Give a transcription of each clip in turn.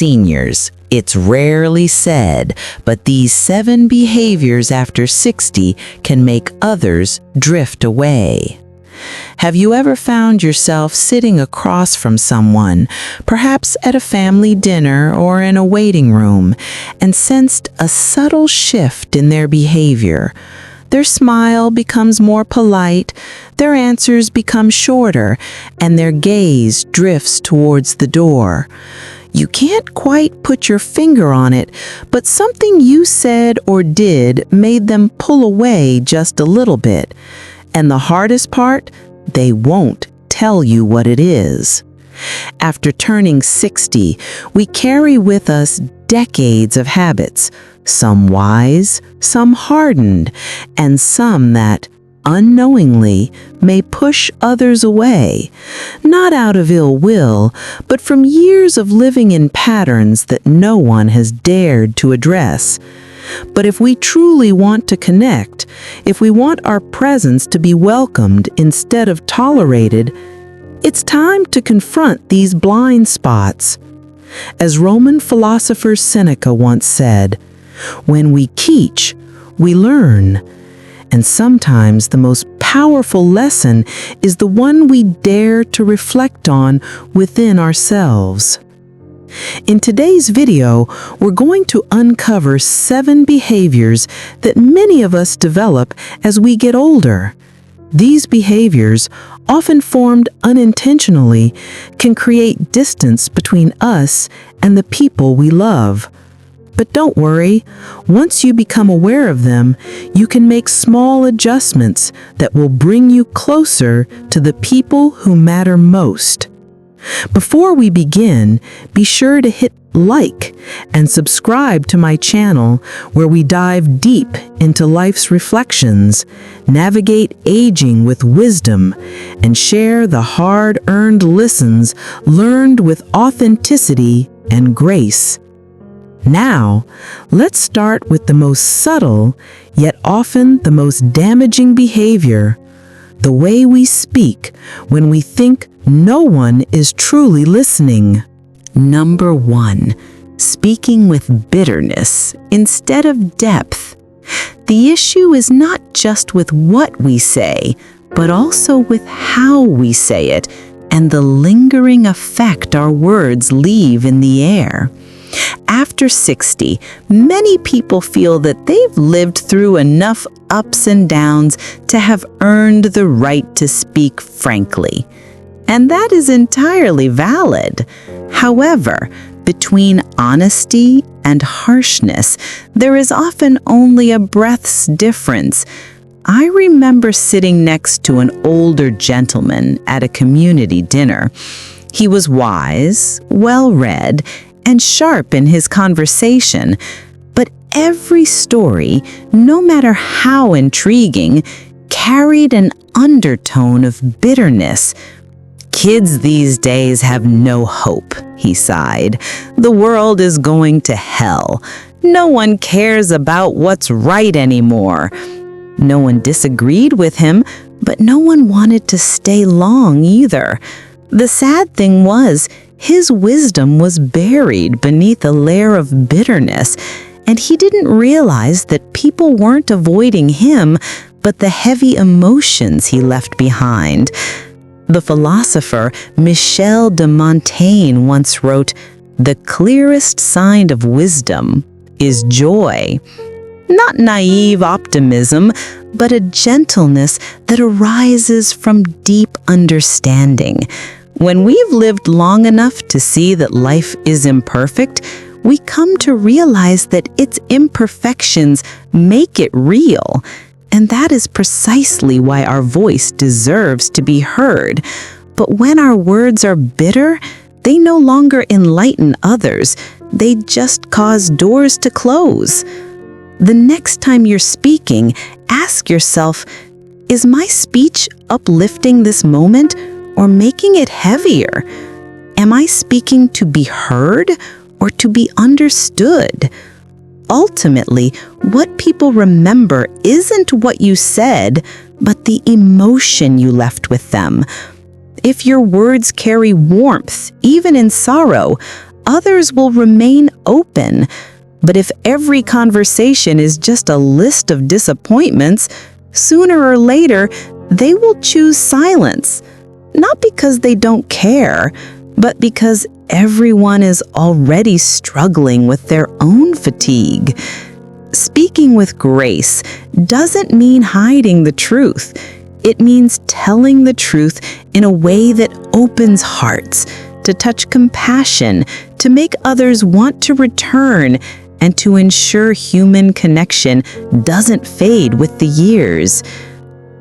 Seniors, it's rarely said, but these 7 behaviors after 60 can make others drift away. Have you ever found yourself sitting across from someone, perhaps at a family dinner or in a waiting room, and sensed a subtle shift in their behavior? Their smile becomes more polite, their answers become shorter, and their gaze drifts towards the door. You can't quite put your finger on it, but something you said or did made them pull away just a little bit. And the hardest part, they won't tell you what it is. After turning 60, we carry with us decades of habits, some wise, some hardened, and some that, unknowingly, may push others away, not out of ill will, but from years of living in patterns that no one has dared to address. But if we truly want to connect, if we want our presence to be welcomed instead of tolerated, it's time to confront these blind spots. As Roman philosopher Seneca once said, "When we teach, we learn." And sometimes the most powerful lesson is the one we dare to reflect on within ourselves. In today's video, we're going to uncover 7 behaviors that many of us develop as we get older. These behaviors, often formed unintentionally, can create distance between us and the people we love. But don't worry, once you become aware of them, you can make small adjustments that will bring you closer to the people who matter most. Before we begin, be sure to hit like and subscribe to my channel where we dive deep into life's reflections, navigate aging with wisdom, and share the hard-earned lessons learned with authenticity and grace. Now, let's start with the most subtle, yet often the most damaging behavior, the way we speak when we think no one is truly listening. Number 1, speaking with bitterness instead of depth. The issue is not just with what we say, but also with how we say it and the lingering effect our words leave in the air. After 60, many people feel that they've lived through enough ups and downs to have earned the right to speak frankly. And that is entirely valid. However, between honesty and harshness, there is often only a breath's difference. I remember sitting next to an older gentleman at a community dinner. He was wise, well-read, and sharp in his conversation, but every story, no matter how intriguing, carried an undertone of bitterness. "Kids these days have no hope," he sighed. "The world is going to hell. No one cares about what's right anymore." No one disagreed with him, but no one wanted to stay long either. The sad thing was, his wisdom was buried beneath a layer of bitterness, and he didn't realize that people weren't avoiding him, but the heavy emotions he left behind. The philosopher Michel de Montaigne once wrote, "The clearest sign of wisdom is joy." Not naive optimism, but a gentleness that arises from deep understanding. When we've lived long enough to see that life is imperfect, we come to realize that its imperfections make it real. And that is precisely why our voice deserves to be heard. But when our words are bitter, they no longer enlighten others. They just cause doors to close. The next time you're speaking, ask yourself, is my speech uplifting this moment or making it heavier? Am I speaking to be heard or to be understood? Ultimately, what people remember isn't what you said, but the emotion you left with them. If your words carry warmth, even in sorrow, others will remain open. But if every conversation is just a list of disappointments, sooner or later, they will choose silence. Not because they don't care, but because everyone is already struggling with their own fatigue. Speaking with grace doesn't mean hiding the truth. It means telling the truth in a way that opens hearts, to touch compassion, to make others want to return, and to ensure human connection doesn't fade with the years.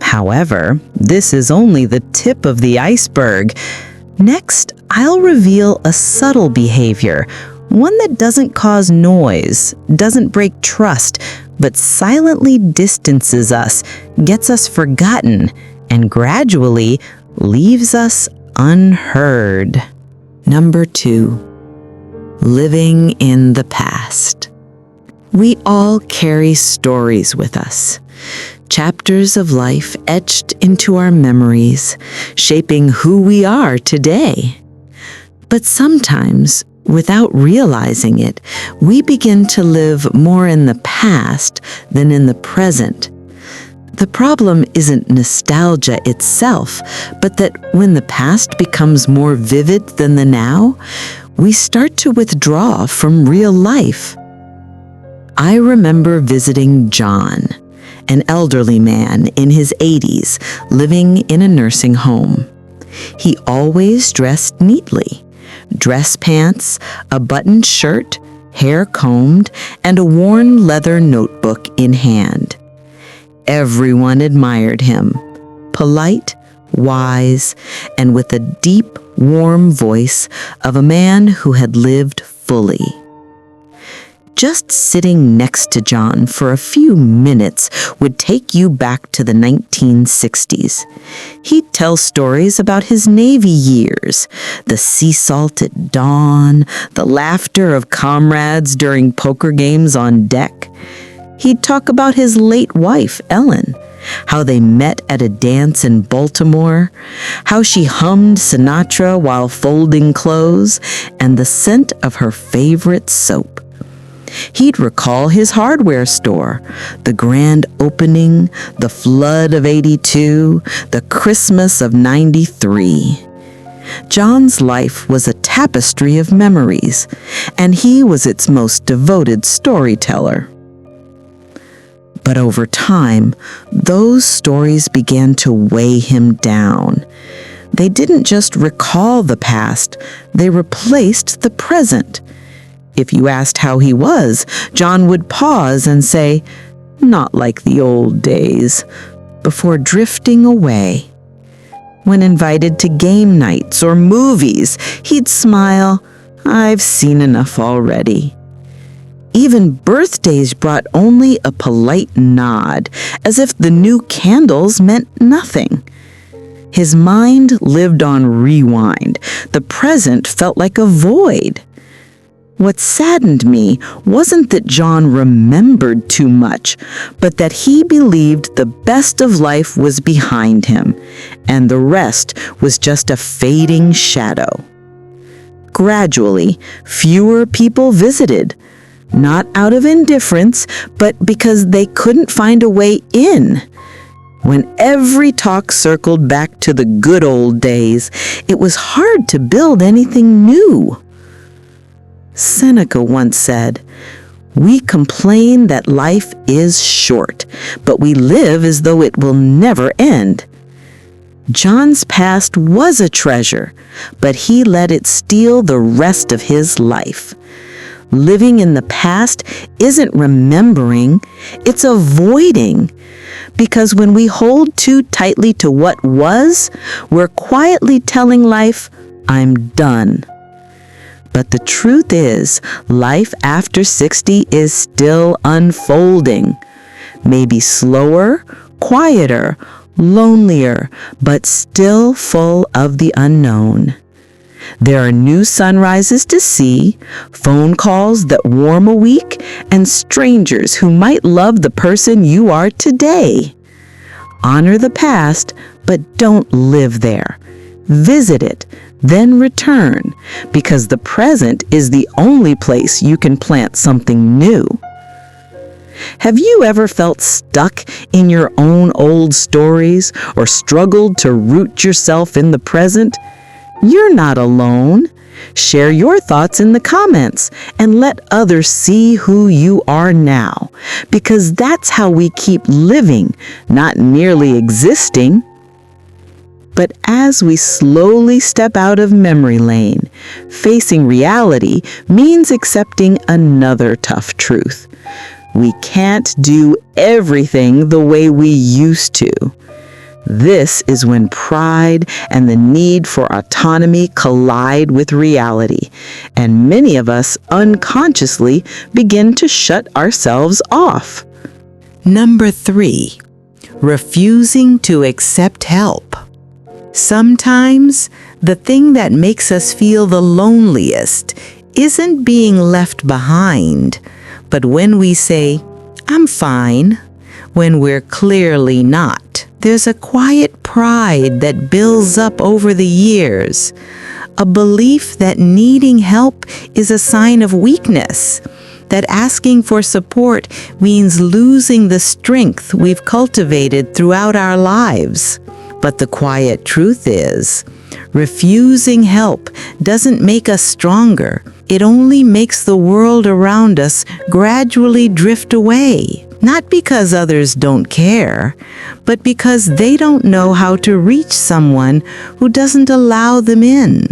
However, this is only the tip of the iceberg. Next, I'll reveal a subtle behavior, one that doesn't cause noise, doesn't break trust, but silently distances us, gets us forgotten, and gradually leaves us unheard. Number 2. Living in the past. We all carry stories with us. Chapters of life etched into our memories, shaping who we are today. But sometimes, without realizing it, we begin to live more in the past than in the present. The problem isn't nostalgia itself, but that when the past becomes more vivid than the now, we start to withdraw from real life. I remember visiting John, an elderly man in his 80s living in a nursing home. He always dressed neatly. Dress pants, a buttoned shirt, hair combed, and a worn leather notebook in hand. Everyone admired him, polite, wise, and with a deep, warm voice of a man who had lived fully. Just sitting next to John for a few minutes would take you back to the 1960s. He'd tell stories about his Navy years, the sea salt at dawn, the laughter of comrades during poker games on deck. He'd talk about his late wife, Ellen, how they met at a dance in Baltimore, how she hummed Sinatra while folding clothes, and the scent of her favorite soap. He'd recall his hardware store, the grand opening, the flood of '82, the Christmas of '93. John's life was a tapestry of memories, and he was its most devoted storyteller. But over time, those stories began to weigh him down. They didn't just recall the past, they replaced the present. If you asked how he was, John would pause and say, "Not like the old days," before drifting away. When invited to game nights or movies, he'd smile, "I've seen enough already." Even birthdays brought only a polite nod, as if the new candles meant nothing. His mind lived on rewind. The present felt like a void. What saddened me wasn't that John remembered too much, but that he believed the best of life was behind him, and the rest was just a fading shadow. Gradually, fewer people visited, not out of indifference, but because they couldn't find a way in. When every talk circled back to the good old days, it was hard to build anything new. Seneca once said, "We complain that life is short, but we live as though it will never end." John's past was a treasure, but he let it steal the rest of his life. Living in the past isn't remembering, it's avoiding. Because when we hold too tightly to what was, we're quietly telling life, "I'm done." But the truth is, life after 60 is still unfolding. Maybe slower, quieter, lonelier, but still full of the unknown. There are new sunrises to see, phone calls that warm a week, and strangers who might love the person you are today. Honor the past, but don't live there. Visit it, Then return, because the present is the only place you can plant something new. Have you ever felt stuck in your own old stories or struggled to root yourself in the present? You're not alone. Share your thoughts in the comments and let others see who you are now, because that's how we keep living, not merely existing. But as we slowly step out of memory lane, facing reality means accepting another tough truth. We can't do everything the way we used to. This is when pride and the need for autonomy collide with reality, and many of us unconsciously begin to shut ourselves off. Number 3, refusing to accept help. Sometimes the thing that makes us feel the loneliest isn't being left behind, but when we say, "I'm fine," when we're clearly not. There's a quiet pride that builds up over the years, a belief that needing help is a sign of weakness, that asking for support means losing the strength we've cultivated throughout our lives. But the quiet truth is, refusing help doesn't make us stronger. It only makes the world around us gradually drift away. Not because others don't care, but because they don't know how to reach someone who doesn't allow them in.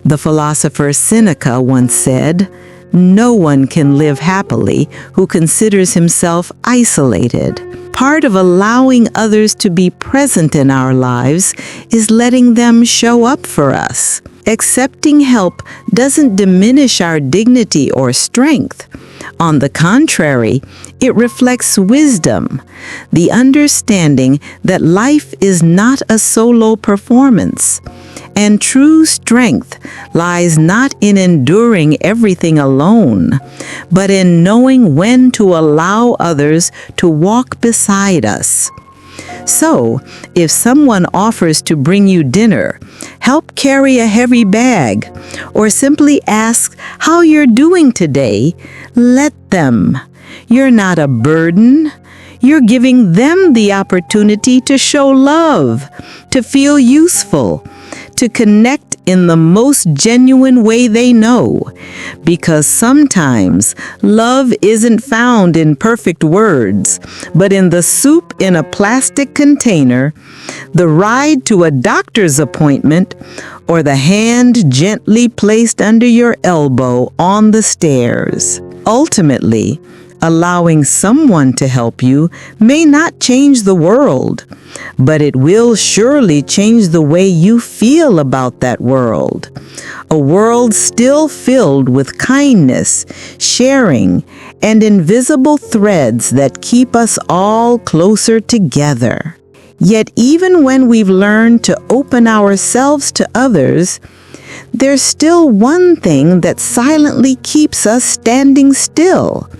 The philosopher Seneca once said, "No one can live happily who considers himself isolated." Part of allowing others to be present in our lives is letting them show up for us. Accepting help doesn't diminish our dignity or strength. On the contrary, it reflects wisdom, the understanding that life is not a solo performance, and true strength lies not in enduring everything alone, but in knowing when to allow others to walk beside us. So, if someone offers to bring you dinner, help carry a heavy bag, or simply ask how you're doing today, let them. You're not a burden. You're giving them the opportunity to show love, to feel useful, to connect in the most genuine way they know. Because sometimes love isn't found in perfect words, but in the soup in a plastic container, the ride to a doctor's appointment, or the hand gently placed under your elbow on the stairs. Ultimately, allowing someone to help you may not change the world, but it will surely change the way you feel about that world. A world still filled with kindness, sharing, and invisible threads that keep us all closer together. Yet even when we've learned to open ourselves to others, there's still one thing that silently keeps us standing still.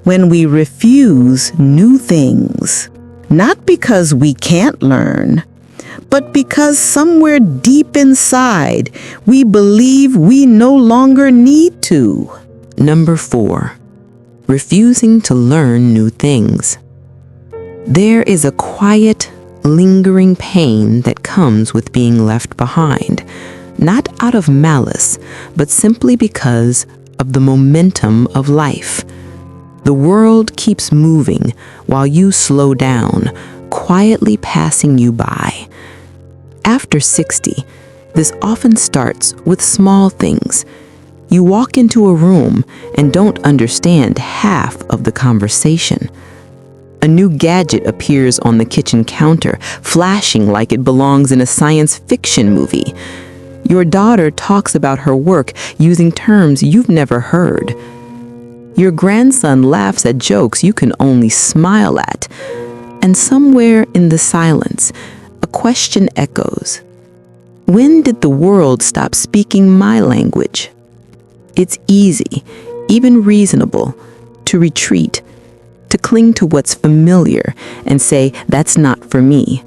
When we refuse new things, not because we can't learn, but because somewhere deep inside we believe we no longer need to. Number 4, refusing to learn new things. There is a quiet, lingering pain that comes with being left behind, not out of malice, but simply because of the momentum of life. The world keeps moving while you slow down, quietly passing you by. After 60, this often starts with small things. You walk into a room and don't understand half of the conversation. A new gadget appears on the kitchen counter, flashing like it belongs in a science fiction movie. Your daughter talks about her work using terms you've never heard. Your grandson laughs at jokes you can only smile at. And somewhere in the silence, a question echoes. When did the world stop speaking my language? It's easy, even reasonable, to retreat, to cling to what's familiar and say, that's not for me.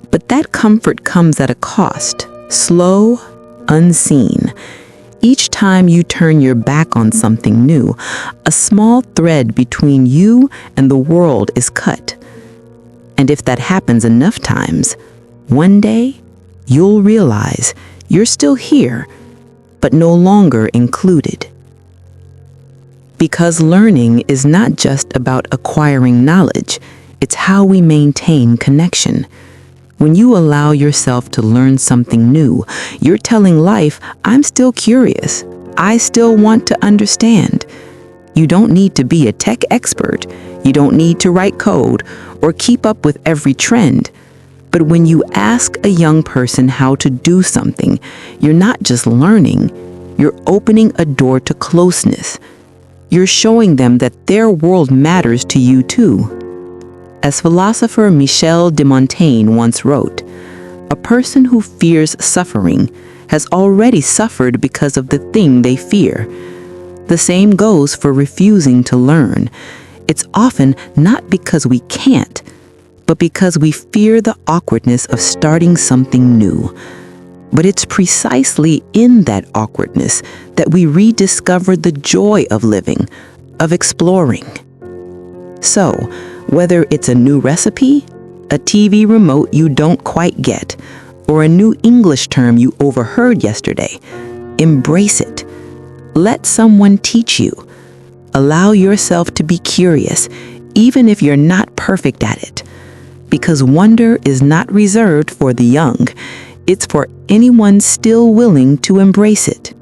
But that comfort comes at a cost, slow, unseen. Each time you turn your back on something new, a small thread between you and the world is cut. And if that happens enough times, one day you'll realize you're still here, but no longer included. Because learning is not just about acquiring knowledge, it's how we maintain connection. When you allow yourself to learn something new, you're telling life, I'm still curious. I still want to understand. You don't need to be a tech expert. You don't need to write code or keep up with every trend. But when you ask a young person how to do something, you're not just learning, you're opening a door to closeness. You're showing them that their world matters to you too. As philosopher Michel de Montaigne once wrote, a person who fears suffering has already suffered because of the thing they fear. The same goes for refusing to learn. It's often not because we can't, but because we fear the awkwardness of starting something new. But it's precisely in that awkwardness that we rediscover the joy of living, of exploring. So, whether it's a new recipe, a TV remote you don't quite get, or a new English term you overheard yesterday, embrace it. Let someone teach you. Allow yourself to be curious, even if you're not perfect at it. Because wonder is not reserved for the young. It's for anyone still willing to embrace it.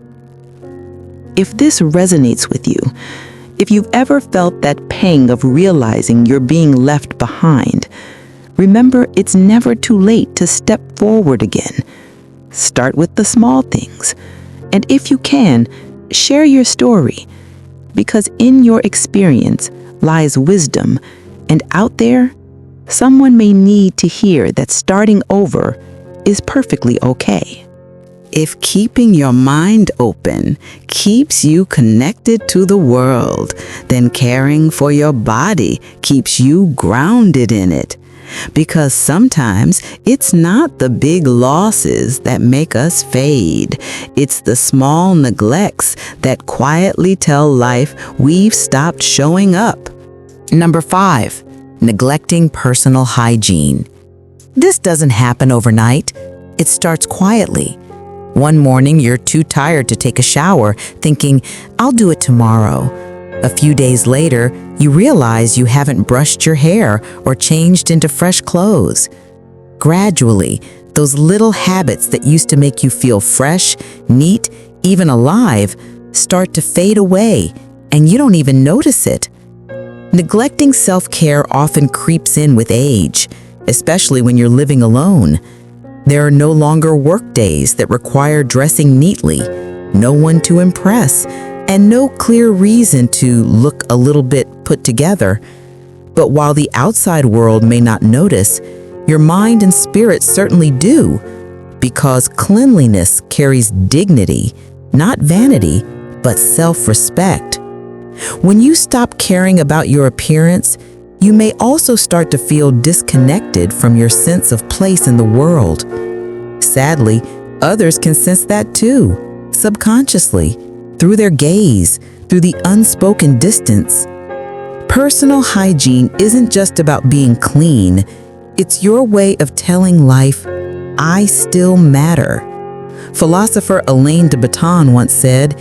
If this resonates with you, if you've ever felt that pang of realizing you're being left behind, remember it's never too late to step forward again. Start with the small things. And if you can, share your story. Because in your experience lies wisdom, and out there, someone may need to hear that starting over is perfectly okay. If keeping your mind open keeps you connected to the world, then caring for your body keeps you grounded in it. Because sometimes it's not the big losses that make us fade. It's the small neglects that quietly tell life we've stopped showing up. Number 5, neglecting personal hygiene. This doesn't happen overnight. It starts quietly. One morning, you're too tired to take a shower, thinking, I'll do it tomorrow. A few days later, you realize you haven't brushed your hair or changed into fresh clothes. Gradually, those little habits that used to make you feel fresh, neat, even alive, start to fade away, and you don't even notice it. Neglecting self-care often creeps in with age, especially when you're living alone. There are no longer work days that require dressing neatly, no one to impress, and no clear reason to look a little bit put together. But while the outside world may not notice, your mind and spirit certainly do, because cleanliness carries dignity, not vanity, but self-respect. When you stop caring about your appearance, you may also start to feel disconnected from your sense of place in the world. Sadly, others can sense that too, subconsciously, through their gaze, through the unspoken distance. Personal hygiene isn't just about being clean. It's your way of telling life, I still matter. Philosopher Alain de Botton once said,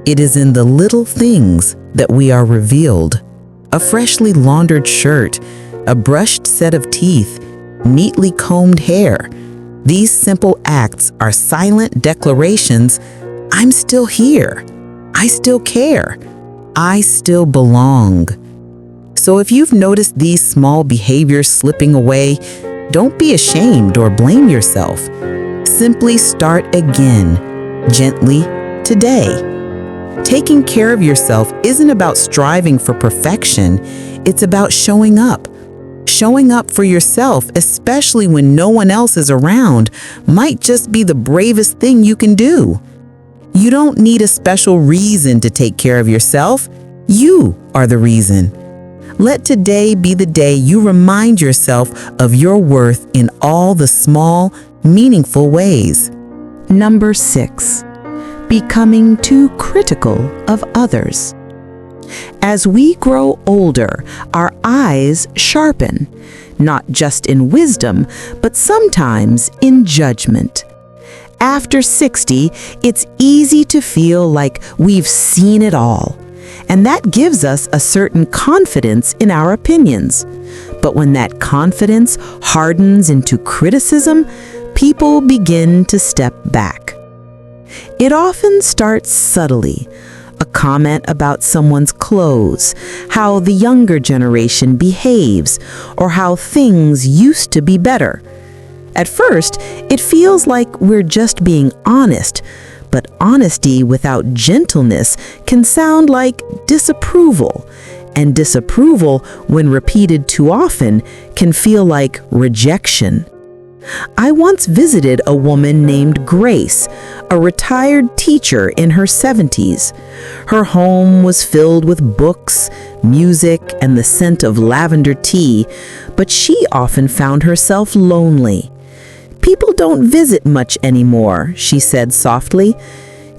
"It is in the little things that we are revealed." A freshly laundered shirt, a brushed set of teeth, neatly combed hair. These simple acts are silent declarations, I'm still here. I still care. I still belong. So if you've noticed these small behaviors slipping away, don't be ashamed or blame yourself. Simply start again, gently, today. Taking care of yourself isn't about striving for perfection. It's about showing up. Showing up for yourself, especially when no one else is around, might just be the bravest thing you can do. You don't need a special reason to take care of yourself. You are the reason. Let today be the day you remind yourself of your worth in all the small, meaningful ways. Number 6. Becoming too critical of others. As we grow older, our eyes sharpen, not just in wisdom, but sometimes in judgment. After 60, it's easy to feel like we've seen it all, and that gives us a certain confidence in our opinions. But when that confidence hardens into criticism, people begin to step back. It often starts subtly. A comment about someone's clothes, how the younger generation behaves, or how things used to be better. At first, it feels like we're just being honest, but honesty without gentleness can sound like disapproval, and disapproval, when repeated too often, can feel like rejection. I once visited a woman named Grace, a retired teacher in her 70s. Her home was filled with books, music, and the scent of lavender tea, but she often found herself lonely. "People don't visit much anymore," she said softly.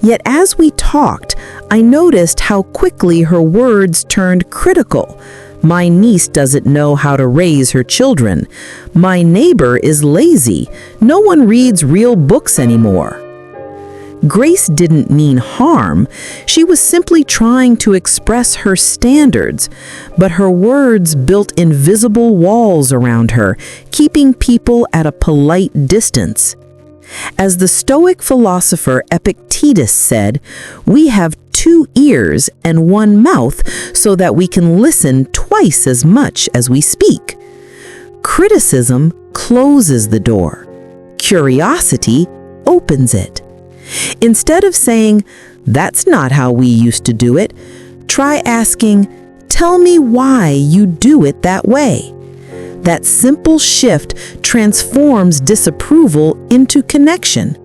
Yet as we talked, I noticed how quickly her words turned critical. "My niece doesn't know how to raise her children. My neighbor is lazy. No one reads real books anymore." Grace didn't mean harm. She was simply trying to express her standards, but her words built invisible walls around her, keeping people at a polite distance. As the Stoic philosopher Epictetus said, "We have 2 ears and 1 mouth so that we can listen twice as much as we speak." Criticism closes the door. Curiosity opens it. Instead of saying, "That's not how we used to do it," try asking, "Tell me why you do it that way." That simple shift transforms disapproval into connection.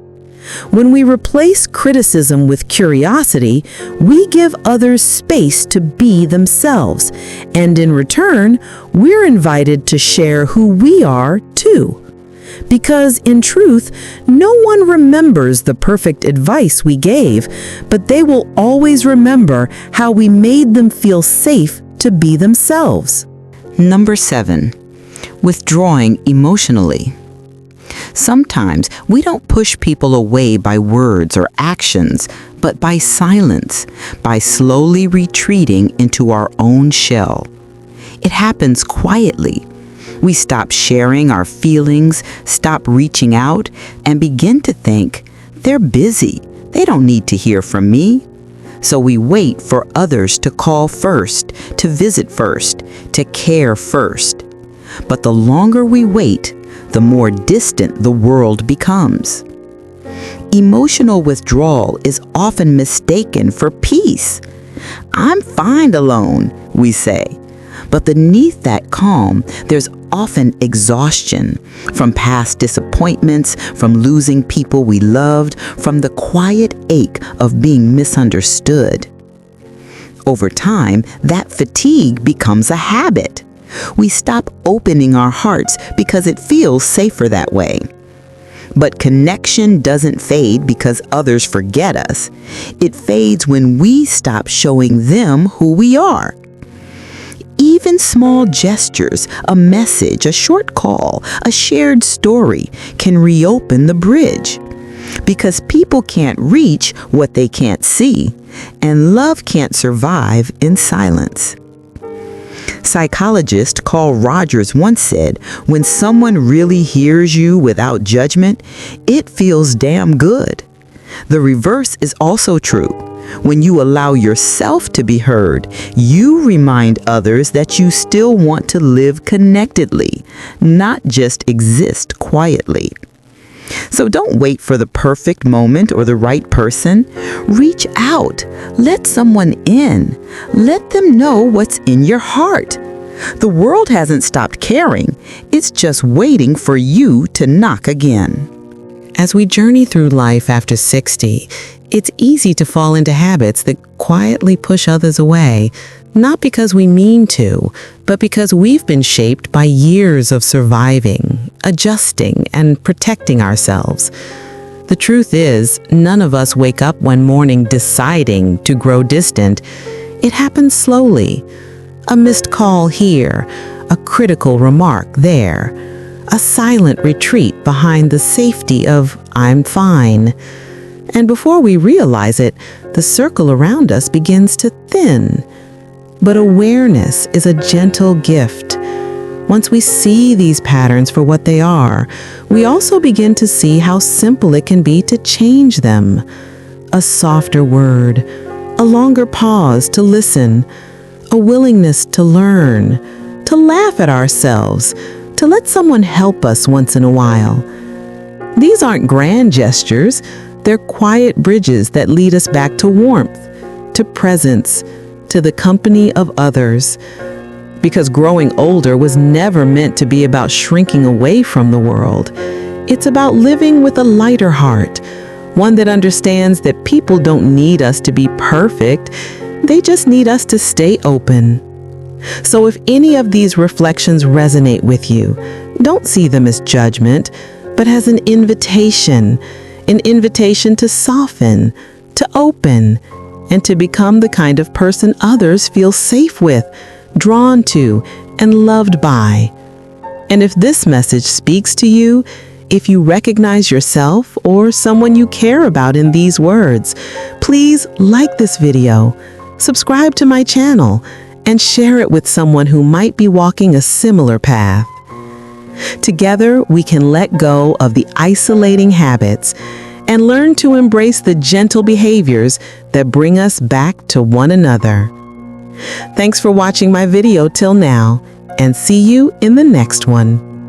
When we replace criticism with curiosity, we give others space to be themselves, and in return, we're invited to share who we are too. Because in truth, no one remembers the perfect advice we gave, but they will always remember how we made them feel safe to be themselves. Number 7. Withdrawing emotionally. Sometimes we don't push people away by words or actions, but by silence, by slowly retreating into our own shell. It happens quietly. We stop sharing our feelings, stop reaching out, and begin to think, "They're busy. They don't need to hear from me." So we wait for others to call first, to visit first, to care first. But the longer we wait, the more distant the world becomes. Emotional withdrawal is often mistaken for peace. "I'm fine alone," we say. But beneath that calm, there's often exhaustion from past disappointments, from losing people we loved, from the quiet ache of being misunderstood. Over time, that fatigue becomes a habit. We stop opening our hearts because it feels safer that way. But connection doesn't fade because others forget us. It fades when we stop showing them who we are. Even small gestures, a message, a short call, a shared story can reopen the bridge. Because people can't reach what they can't see, and love can't survive in silence. Psychologist Carl Rogers once said, "When someone really hears you without judgment, it feels damn good." The reverse is also true. When you allow yourself to be heard, you remind others that you still want to live connectedly, not just exist quietly. So don't wait for the perfect moment or the right person. Reach out. Let someone in. Let them know what's in your heart. The world hasn't stopped caring. It's just waiting for you to knock again. As we journey through life after 60, it's easy to fall into habits that quietly push others away, not because we mean to, but because we've been shaped by years of surviving, adjusting, and protecting ourselves. The truth is, none of us wake up one morning deciding to grow distant. It happens slowly. A missed call here, a critical remark there, a silent retreat behind the safety of "I'm fine." And before we realize it, the circle around us begins to thin. But awareness is a gentle gift. Once we see these patterns for what they are, we also begin to see how simple it can be to change them. A softer word, a longer pause to listen, a willingness to learn, to laugh at ourselves, to let someone help us once in a while. These aren't grand gestures, they're quiet bridges that lead us back to warmth, to presence, to the company of others. Because growing older was never meant to be about shrinking away from the world. It's about living with a lighter heart, one that understands that people don't need us to be perfect, they just need us to stay open. So if any of these reflections resonate with you, don't see them as judgment, but as an invitation to soften, to open, and to become the kind of person others feel safe with, drawn to, and loved by. And if this message speaks to you, if you recognize yourself or someone you care about in these words, please like this video, subscribe to my channel, and share it with someone who might be walking a similar path. Together, we can let go of the isolating habits and learn to embrace the gentle behaviors that bring us back to one another. Thanks for watching my video till now, and see you in the next one.